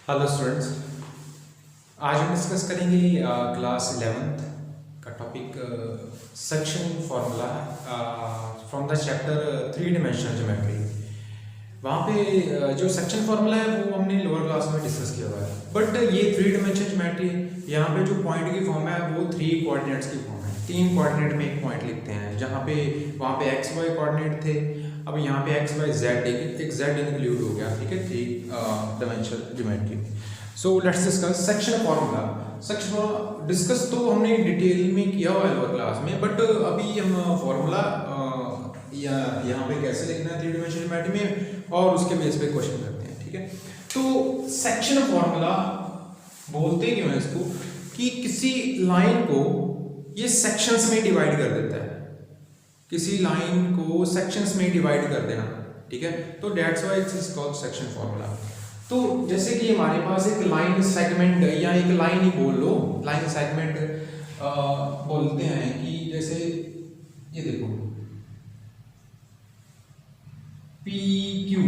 Hello students, आज हम discuss करेंगे क्लास 11th का topic section formula from the chapter 3 dimensional geometry. वहाँ पे जो सेक्शन फार्मूला है वो हमने लोअर क्लास में डिस्कस किया हुआ है, बट ये 3 डायमेंशनल ज्योमेट्री यहाँ पे जो पॉइंट की फॉर्म है वो 3 कोऑर्डिनेट्स की फॉर्म है। 3 कोऑर्डिनेट में एक पॉइंट लिखते हैं, जहाँ पे वहाँ पे एक्स वाई कोऑर्डिनेट थे, अब यहाँ पे एक्स वाई जेड एक जेड इंक्लूड हो गया, ठीक है, 3 dimensional geometry. So let's discuss section formula. Section discuss तो हमने डिटेल में किया हुआ है लोअर क्लास में, बट अभी हम फार्मूला यहाँ पे कैसे लिखना है 3 डायमेंशनल ज्योमेट्री में और उसके बेस पे क्वेश्चन करते हैं, ठीक है। तो सेक्शन फार्मूला बोलते क्यों है इसको कि किसी लाइन को ये सेक्शंस में डिवाइड कर देता है, किसी लाइन को सेक्शंस में डिवाइड कर देना, ठीक है। तो that's why it's called section formula. तो जैसे कि हमारे पास एक लाइन सेगमेंट या एक लाइन ही बोल लो, लाइन सेगमेंट बोलते हैं कि जैसे ये देखो पी क्यू,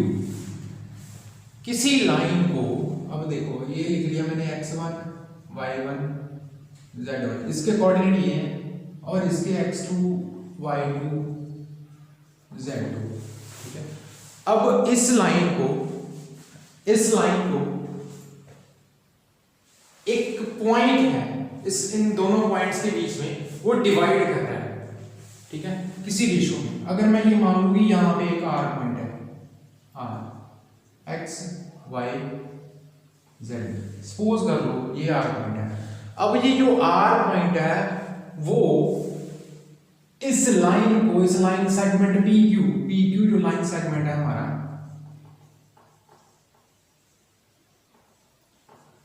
किसी लाइन को, अब देखो ये लिख लिया मैंने x1 y1 z1, इसके कोऑर्डिनेट ये हैं और इसके x2 y2 z2, ठीक है। अब इस लाइन को एक पॉइंट है, इन दोनों पॉइंट्स के बीच में वो डिवाइड कर रहा है, ठीक है, किसी रेशो में। अगर मैं ये मान लूं कि यहां पे एक आर पॉइंट है, एक्स वाई जेड, सपोज कर लो ये आर पॉइंट है। अब ये जो आर पॉइंट है वो इस लाइन सेगमेंट पी क्यू जो लाइन सेगमेंट है हमारा,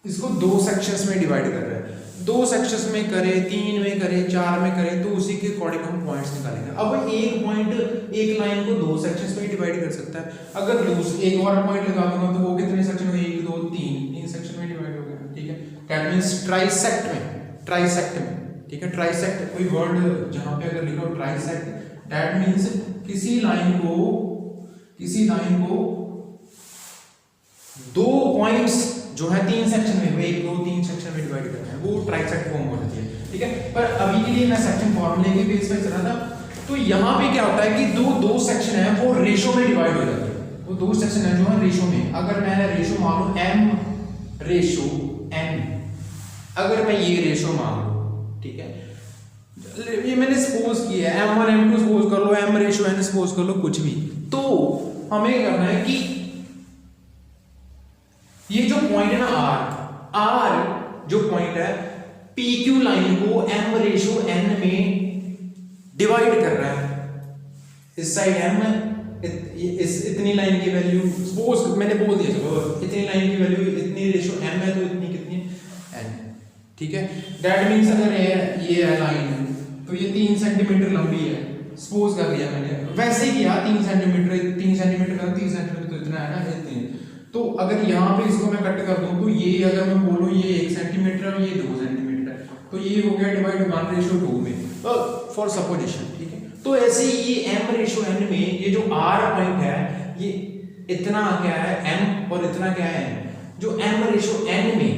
इसको 2 सेक्शंस में डिवाइड कर रहा है। 2 सेक्शंस में करे, 3 में करे, 4 में करे, तो उसी के अकॉर्डिंग हम पॉइंट्स निकालेंगे। अब एक पॉइंट एक लाइन को 2 सेक्शंस में डिवाइड कर सकता है। अगर एक और पॉइंट लगा दूंगा तो वो कितने सेक्शन में, 1 2 3 सेक्शन में डिवाइड हो गया, ठीक है। दैट मींस ट्राइसेक्ट में, ठीक है। ट्राइसेक्ट कोई वर्ड जहां पे अगर लिखो ट्राइसेक्ट, दैट मींस किसी लाइन को 2 पॉइंट्स जो है 3 सेक्शन में, 1 2 3 सेक्शन में डिवाइड करना है, वो ट्राइसेक्ट फॉर्म हो जाती है, ठीक है। पर अभी के लिए मैं सेक्शन फॉर्मूले के बेस पे चल रहा था। तो यहाँ पे क्या होता है कि दो सेक्शन है वो रेशो में डिवाइड हो जाते हैं। वो 2 सेक्शन है जो है रेशो में, अगर मैं रेशो मान लूं m रेशो n, अगर मैं ये रेशो मान लूं, ठीक है, ये मैंने सपोज किया है m1 m2 सपोज कर लो, m रेशो n सपोज कर लो, कुछ भी। तो हमें करना है कि ये जो पॉइंट है ना r जो पॉइंट है PQ लाइन को m रेशो n में डिवाइड कर रहा है। इस साइड m, इतनी लाइन की वैल्यू सपोज मैंने बोल दिया, चलो इतनी लाइन की वैल्यू इतनी रेशो m है तो इतनी कितनी n, ठीक है। दैट मींस अगर ये है लाइन तो ये 3 सेंटीमीटर लंबी है, सपोज कर लिया मैंने, वैसे ही किया 3 सेंटीमीटर का 30 सेंटीमीटर तो इतना है ना, इतनी। तो अगर यहाँ पे इसको मैं कट कर दूं तो ये अगर मैं बोलूं ये 1 सेंटीमीटर है और ये 2 सेंटीमीटर है, तो ये हो गया डिवाइड 1 रेशो 2 में, फॉर सपोजिशन, ठीक है। तो ऐसे ही ये m रेशो n में ये जो r पॉइंट है ये इतना क्या है m और इतना क्या है n, जो m रेशो n में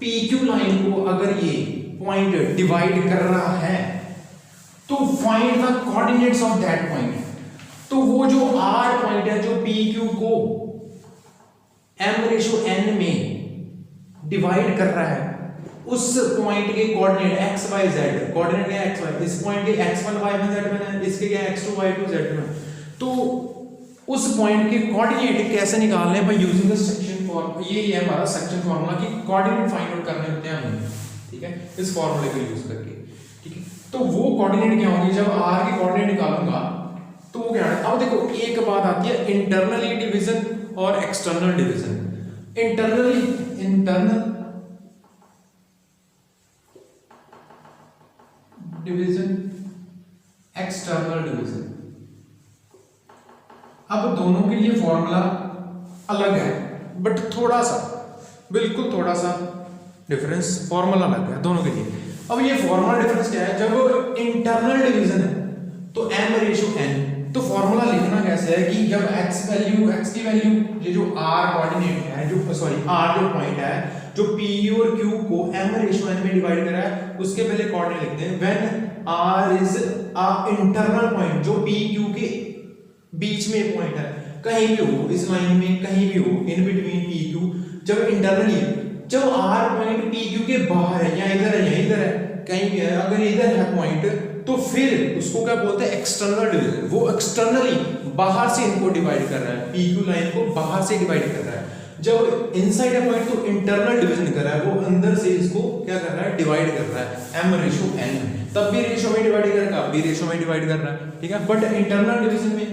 PQ लाइन को अगर ये पॉइंट डिवाइड कर रहा है तो find the coordinates of that point. तो वो जो r पॉइंट है जो PQ को m रेशो n में डिवाइड कर रहा है, उस पॉइंट के coordinate x y z, coordinate क्या है x y, इस पॉइंट के x1 y1 z1 है, इसके क्या है x2 y2 z2 है। तो उस पॉइंट के कोऑर्डिनेट कैसे निकालने हैं, by using the section formula. ये है हमारा सेक्शन फार्मूला कि कोऑर्डिनेट फाइंड आउट करने होते हैं हमें, ठीक है, इस फार्मूले को यूज करके, ठीक है। तो वो कोऑर्डिनेट क्या होंगे, जब r के कोऑर्डिनेट निकालूंगा तो वो क्या है। अब देखो एक बात आती है इंटरनली डिवीजन और external division. Internal division, external division, अब दोनों के लिए फॉर्मूला अलग है, बट बिल्कुल थोड़ा सा डिफरेंस, फॉर्मूला अलग है दोनों के लिए। अब ये फॉर्मूला डिफरेंस क्या है, जब इंटरनल डिवीजन है तो m रेशो n तो फॉर्मूला लिखना कैसे है कि जब x की वैल्यू ये जो r कोऑर्डिनेट है, जो सॉरी r जो पॉइंट है जो p और q को m/n में डिवाइड कर रहा है, उसके पहले कोऑर्डिनेट लिखते हैं when r is a internal point, जो p q के बीच में पॉइंट है, कहीं भी हो इस लाइन में, कहीं भी हो इन बिटवीन p q, जब इंटरनली जब r पॉइंट p q के बाहर है या इधर है या इधर है कहीं भी है, अगर इधर है पॉइंट तो फिर उसको क्या बोलते हैं एक्सटर्नल डिवीजन। वो एक्सटर्नली बाहर से इनको डिवाइड कर रहा है, पी क्यू लाइन को बाहर से डिवाइड कर रहा है। जब इनसाइड है पॉइंट तो इंटरनल डिवीजन कर रहा है, वो अंदर से इसको क्या कर रहा है डिवाइड कर रहा है m/n, तब भी रेशो में डिवाइड करेगा, अब भी रेशो में डिवाइड कर रहा है, ठीक है। बट इंटरनल डिवीजन में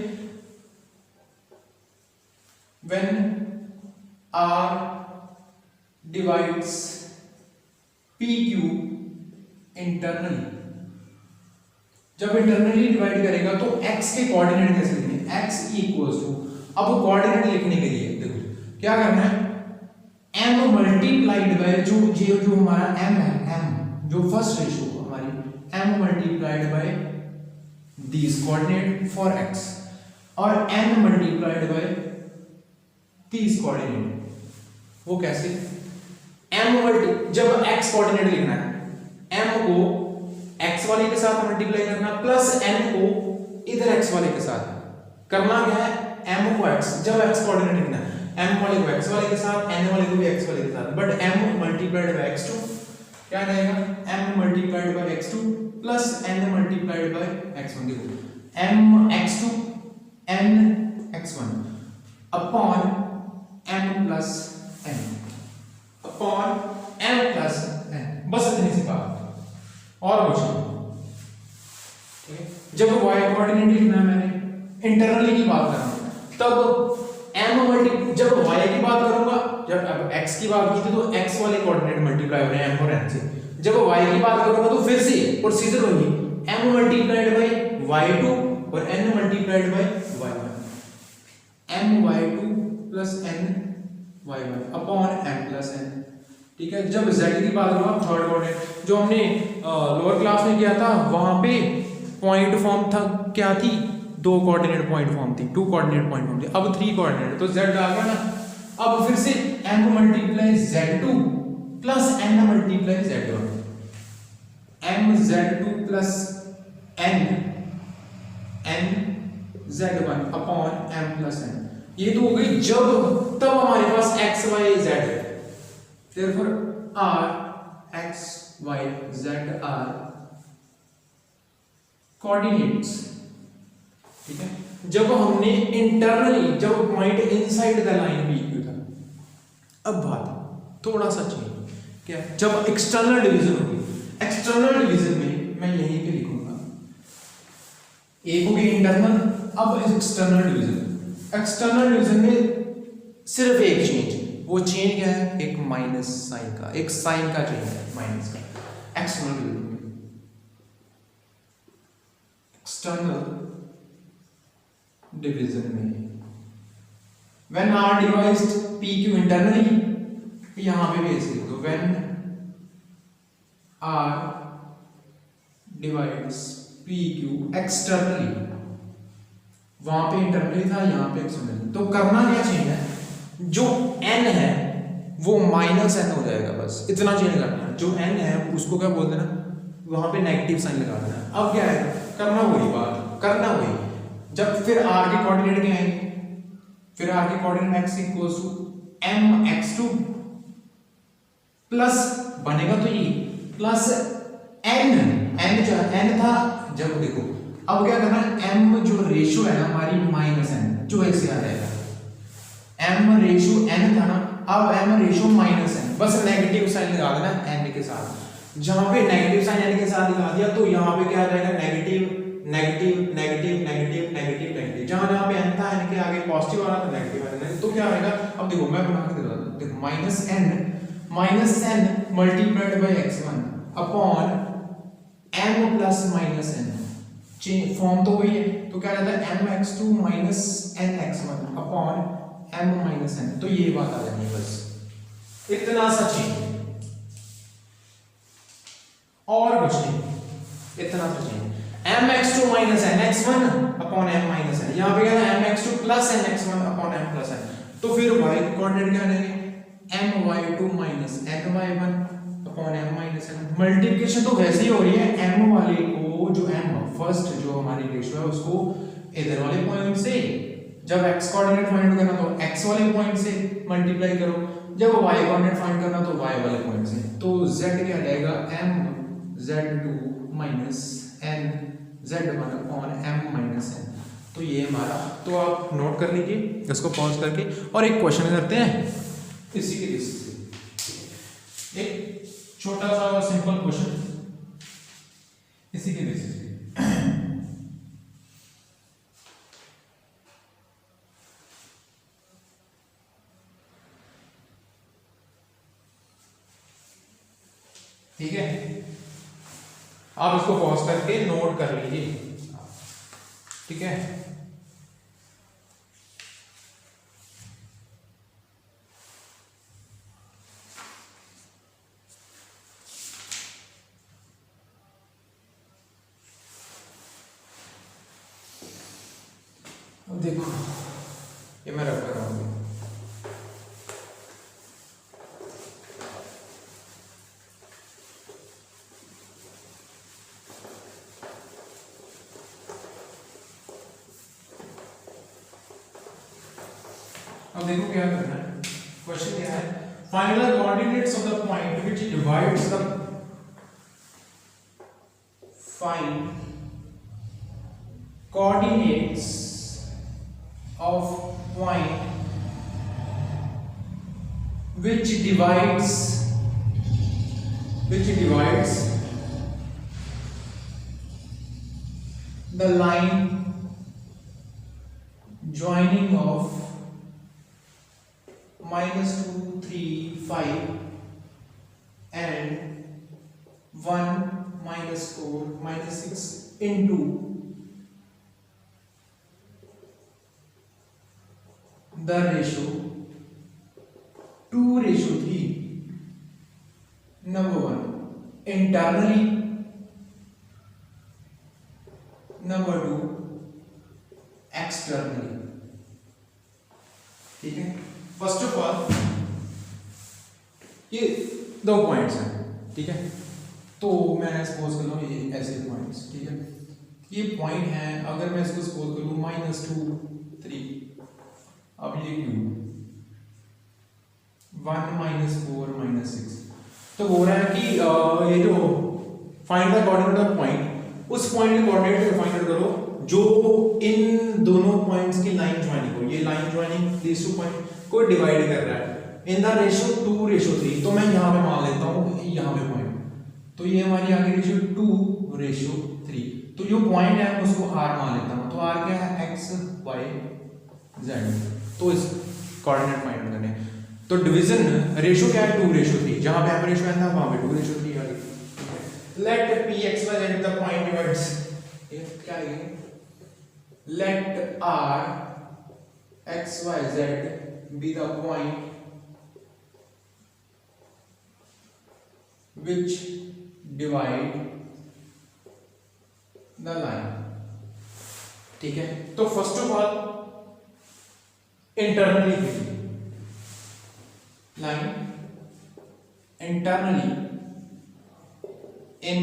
when r divides pq internally, जब इंटरनली डिवाइड करेगा तो x के कोऑर्डिनेट कैसे लिखने, x इक्वल्स टू, अब कोऑर्डिनेट लिखने के लिए देखो क्या करना है, m मल्टीप्लाइड बाय जो हमारा m है, m जो फर्स्ट रेशो हमारी m multiplied by this coordinate for x और n multiplied by this coordinate, वो कैसे जब x कोऑर्डिनेट लिखना है m को x वाले के साथ मल्टीप्लाई करना प्लस n को इधर x वाले के साथ करना, क्या है m को x, जब x कोऑर्डिनेट लिखना है m वाले को x वाले के साथ, n वाले को भी x वाले के साथ, but m multiplied by x2 क्या रहेगा m multiplied by x2 plus n multiplied by x1, देखो m x2 n x1 upon m plus n upon m plus n, बस इतनी सी बात और कुछ नहीं, ठीक है। जब y कोऑर्डिनेट लिखना है मैंने इंटरनली की बात कर रहा हूं, तब m मल्टी जब y की बात करूंगा, जब अब x की बात की थी तो x वाले कोऑर्डिनेट मल्टीप्लाई हो रहे हैं m और n से, जब y की बात करूंगा तो फिर से प्रोसीजर होगी m मल्टीप्लाइड बाय y2 और n multiplied by y1, m y2 plus n y1 upon m plus n, ठीक है। जब z की बात करूंगा थर्ड कोऑर्डिनेट जो हमने लोअर क्लास में किया था, वहां पे पॉइंट फॉर्म था, क्या थी, दो कोऑर्डिनेट पॉइंट फॉर्म थी, टू कोऑर्डिनेट पॉइंट फॉर्म थी, अब थ्री कोऑर्डिनेट, तो z आ गया ना। अब फिर से m multiply z2 plus n multiply z1, m z2 plus n z1 upon m plus n, ये तो हो गई जब तब हमारे पास x y z है, therefore r x y z are coordinates, ठीक है। जब हमने इंटरनली जब point inside the line P Q था, अब बात थोड़ा सा चेंज, क्या जब एक्सटर्नल डिवीजन होगी, एक्सटर्नल डिवीजन में मैं यहीं पे लिखूंगा एक होगी इंटरनल, अब एक्सटर्नल डिवीजन, एक्सटर्नल डिवीजन में सिर्फ एक चेंज, वो चेंज क्या है, एक माइनस साइन का, एक साइन का चेंज है माइनस का एक्सटर्नल डिवीजन में। एक्सटर्नल डिवीजन में when r divides pq internally, यहां पे भी ऐसे लिख दो when r divides pq externally, वहां पे इंटरनली था, यहां पे एक्सटर्नली, तो करना क्या चाहिए, जो n है वो माइनस n हो जाएगा, बस इतना चेंज करना है, जो n है उसको क्या बोल देना, वहां पे नेगेटिव साइन लगा देना। अब क्या है, करना वही बात, करना वही, जब फिर r के कोऑर्डिनेट क्या आएंगे, फिर r के coordinate x equals to mx2 plus बनेगा तो ये प्लस n जो n था, जब देखो अब क्या करना है, m जो रेशियो है ना हमारी माइनस n, जो ऐसे आ जाएगा m रेशियो n था ना, अब m रेशियो माइनस n, बस नेगेटिव साइन लगा देना n के साथ, जहां पे नेगेटिव साइन n के साथ लगा दिया तो यहां पे क्या आ जाएगा, negative negative negative negative negative negative, जहां जहां पे n था n के आगे पॉजिटिव आ रहा था नेगेटिव आ रहा, तो क्या आएगा, अब देखो मैं बना के दिखाता हूं, देखो minus n multiplied by x1 upon m plus minus n, change form तो वही है, तो क्या रहता है mx2 minus nx1 upon m minus n, तो ये बात आ जानी है, बस इतना सा चेंज और कुछ नहीं, इतना सा change mx2 minus nx1 upon m minus n, यहाँ पे क्या था mx2 plus nx1 upon m plus n, तो फिर y के कोऑर्डिनेट क्या रहेंगे my2 minus ny1 upon m minus n। Multiplication तो वैसे ही हो रही है m वाले को, जो m फर्स्ट जो हमारी रेशियो है उसको इधर वाले पॉइंट से, जब x कोऑर्डिनेट फाइंड करना तो x वाले पॉइंट से मल्टीप्लाई करो, जब y कोऑर्डिनेट फाइंड करना तो y वाले पॉइंट से, तो z क्या आ जाएगा m z2 minus n z1 upon m minus n। तो ये हमारा, तो आप नोट कर लीजिए इसको पॉज करके, और एक क्वेश्चन करते हैं इसी के बेसिस पे, एक छोटा सा सिंपल क्वेश्चन इसी के बेसिस पे। ठीक है, आप इसको पॉज करके नोट कर लीजिए। ठीक है, अब देखो ये मैं रख कर रहा हूँ। अब देखो क्या करना है, क्वेश्चन क्या है, find the coordinates of the point which divides the, find coordinates of point which divides the line joining of -2 3 5 and 1 -4 -6 into the ratio 2:3, number 1 internally, number 2 externally। ठीक है, फर्स्ट ऑफ ऑल ये दो points हैं, ठीक है, तो मैं suppose कर लूँ ये ऐसे पॉइंट्स, ठीक है, ये पॉइंट है, अगर मैं इसको सपोज कर लूँ -2 3, अब ये क्यों 1 -4 -6, तो हो रहा है कि ये जो find the coordinate of point, उस पॉइंट के कोऑर्डिनेट फाइंड करो जो इन दोनों पॉइंट्स की लाइन ज्वाइनिंग को, ये line joining these two point को डिवाइड कर रहा है इन द रेशियो 2:3। तो मैं यहाँ पे मान लेता हूँ यहाँ पे पॉइंट, तो ये हमारी आगे रेशियो 2:3, तो जो पॉइंट है उसको r मान लेता हूँ, तो r क्या है x y z, तो इस कोऑर्डिनेट फाइंड करने, तो डिवीजन रेशियो क्या है 2:3, जहां पे m रेशियो है था वहां पे 2:3 आ गई। Let p x y z the point divides, क्या लिखेंगे, let r x y z be the point which divide the line। ठीक है, तो first of all internally line internally in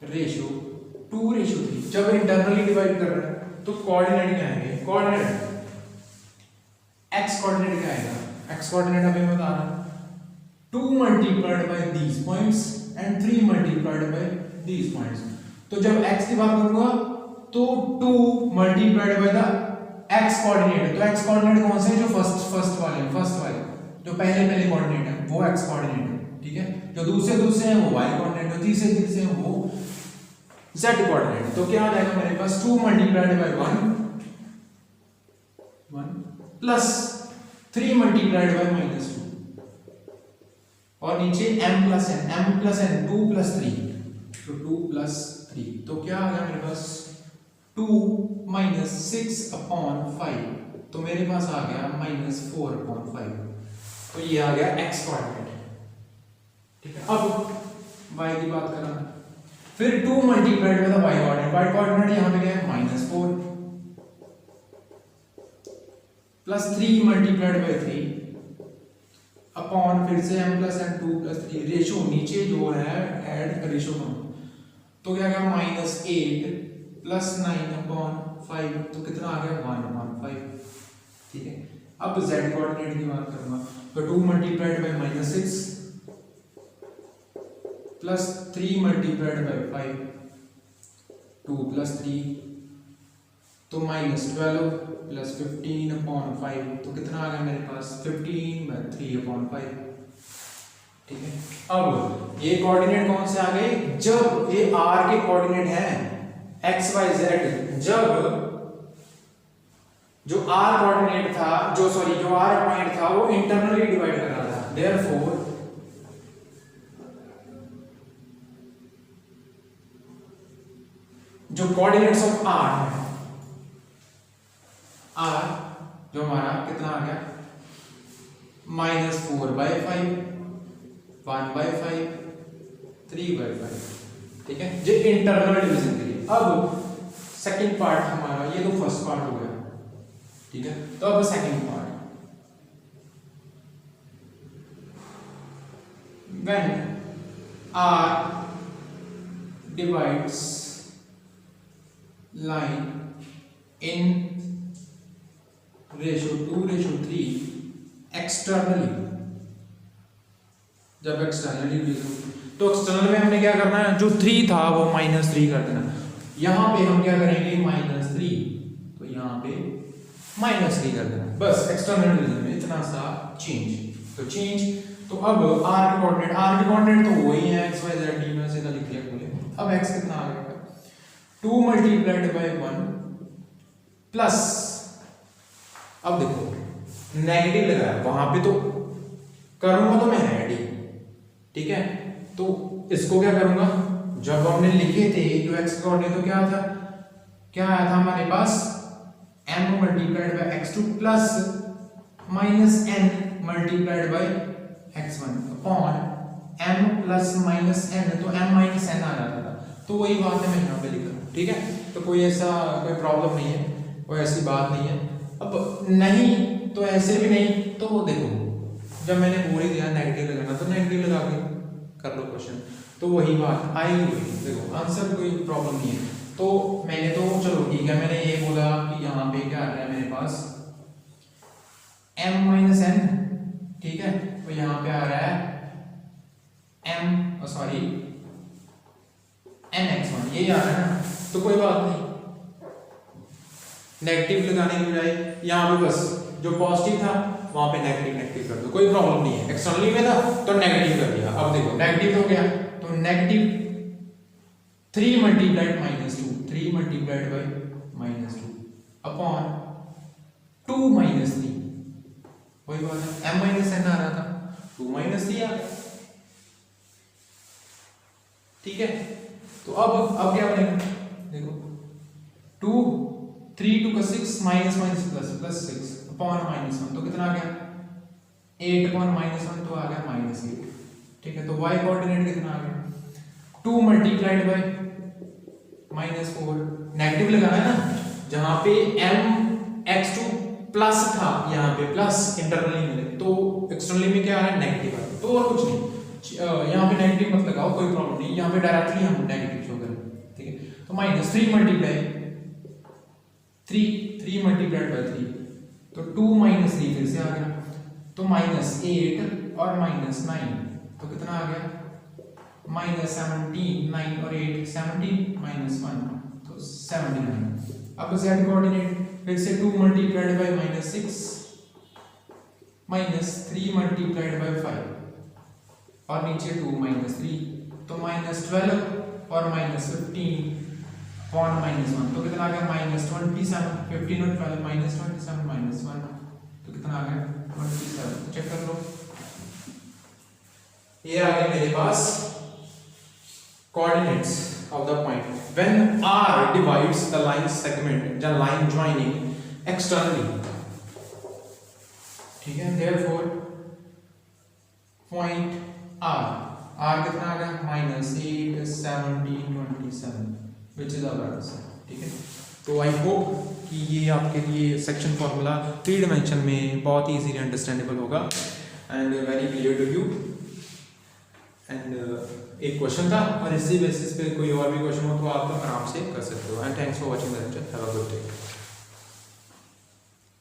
ratio 2:3, जब इंटरनली डिवाइड कर रहा है तो कोऑर्डिनेट क्या आएंगे, कोऑर्डिनेट x कोऑर्डिनेट क्या आएगा, x कोऑर्डिनेट अभी बता रहा 2 multiplied by these points and 3 multiplied by these points। तो जब x की बात करूंगा तो 2 multiplied by the x coordinate, तो x कोऑर्डिनेट कौन से है, जो फर्स्ट वाले जो पहले कोऑर्डिनेट है वो x कोऑर्डिनेट है, ठीक है, जो दूसरे हैं वो y कोऑर्डिनेट, जो तीसरे हैं वो z कोऑर्डिनेट। तो क्या आ जाएगा मेरे पास 2 multiplied by 1 plus 3 multiplied by -2, और नीचे m प्लस n 2 प्लस 3, तो 2 प्लस 3, तो क्या आ गया मेरे पास 2 - 6 अपॉन 5, तो मेरे पास आ गया -4 अपॉन 5, तो ये आ गया x कोऑर्डिनेट। ठीक है, अब y की बात करना, फिर 2 multiplied by the Y coordinate यहाँ पे क्या है -4 प्लस 3 मल्टीप्लाइड बाय 3 अपॉन फिर से m plus n 2 plus 3 ratio नीचे जो है ऐड रेशो करो तो क्या गया -8 प्लस 9 अपॉन 5 तो कितना आ गया 1/5। ठीक है, अब z कोऑर्डिनेट की बात करूंगा तो 2 multiplied bye -6 plus 3 multiplied by 5 2 plus 3 तो -12 प्लस 15 अपॉन 5 तो कितना आ गया मेरे पास 15/3/5। ठीक है, अब ये कोऑर्डिनेट कौन से आ गए जब ये r के कोऑर्डिनेट हैं x y z, जब जो r कोऑर्डिनेट था जो r पॉइंट था वो इंटरनली डिवाइड कर रहा था। देयरफॉर जो कोऑर्डिनेट्स ऑफ r है r जो हमारा कितना आ गया -4/5 1/5 3/5। ठीक है, जो इंटरनल डिवीजन के लिए। अब सेकंड पार्ट हमारा, ये तो फर्स्ट पार्ट हो गया। ठीक है, तो अब second part, when r divides line in ratio 2:3 externally, जब एक्सटर्नली तो एक्सटर्नल में हमने क्या करना है, जो 3 था वो -3 कर देना। यहां पे हम क्या करेंगे -3 तो यहां पे -3 कर देना, बस एक्सटर्नल डिवीजन में इतना सा चेंज। तो चेंज, तो अब r के कोऑर्डिनेट तो वही है x y z d में सीधा लिख लिया बोले। अब x कितना आ गया 2 मल्टीप्लाइड बाय 1 प्लस, अब देखो नेगेटिव लगाया वहां पे तो करूंगा तो मैं ऐड ही। ठीक है, तो इसको क्या करूंगा, जब हमने लिखे थे जो x कोऑर्डिनेट तो क्या था, क्या आया था हमारे पास m multiplied by x2 plus -n multiplied by x1 upon m plus -n, तो m -n आ जाता था। तो वही बात है मैं यहाँ पे लिख रहा हूँ। ठीक है, तो कोई ऐसा कोई प्रॉब्लम नहीं है, कोई ऐसी बात नहीं है। अब नहीं तो ऐसे भी नहीं, तो देखो जब मैंने बोल ही दिया नेगेटिव लगाना तो नेगेटिव लगा के कर लो क्वेश्चन, तो वही बात आएगी वही। देखो आंसर कोई प्रॉब्लम नहीं है। तो मैंने तो चलो ठीक है, मैंने ये बोला कि यहाँ पे क्या आ रहा है मेरे पास m -n। ठीक है, तो यहाँ पे आ रहा है nx1, ये आ रहा है ना, तो कोई बात नहीं, नेगेटिव लगाने की बजाय यहाँ पे बस जो पॉजिटिव था वहां पे नेगेटिव कर दो, कोई प्रॉब्लम नहीं है। एक्सटर्नली में था तो नेगेटिव कर दिया। अब देखो नेगेटिव हो गया तो negative 3 multiplied -2 3 multiplied by -2 upon 2 -3, वही बात है m -n आ रहा था 2 -3 आ गया। ठीक है, तो अब क्या बनेगा, देखो 2 3 2 का 6 माइनस प्लस 6 अपॉन -1 तो कितना आ गया 8 अपॉन -1 तो आ गया -8। ठीक है, तो y कोऑर्डिनेट कितना आ गया 2 मल्टीप्लाइड बाय -4, नेगेटिव लगाना है ना, जहां पे m x2 प्लस था यहाँ पे प्लस इंटरनली मिले, तो एक्सटर्नली में क्या आ रहा है नेगेटिव आ रहा है। तो और कुछ नहीं, यहाँ पे नेगेटिव मत लगाओ, कोई प्रॉब्लम नहीं, यहाँ पे डायरेक्टली हम नेगेटिव शो करें। ठीक है, तो -3 मल्टीप्लाई 3 मल्टीप्लाइड बाय 3 तो 2 -3 फिर से आ गया, तो -8 और -9 तो कितना आ गया -17 9 और 8 17 -1 तो 79। अब z कोऑर्डिनेट फिर से 2 मल्टीप्लाइड बाय -6 -3 मल्टीप्लाइड बाय 5 और नीचे 2 -3 तो -12 और -15 अपॉन -1 तो कितना आ गया -27 15 और 12 -27 -1 तो कितना आ गया 27। चेक कर लो, ये आ गया मेरे पास coordinates of the point when r divides the line segment, the line joining externally। ठीक है, therefore point r आर कितना आ गया -8 70 27 विच इज आवर आंसर। ठीक है, तो आई होप कि ये आपके लिए सेक्शन फार्मूला 3 डायमेंशन में बहुत ही इजीली अंडरस्टैंडेबल होगा and very clear to you. And एक क्वेश्चन था और इसी बेसिस पे कोई और भी क्वेश्चन हो तो आप आराम से कर सकते हो। And thanks for watching the lecture, have a good day.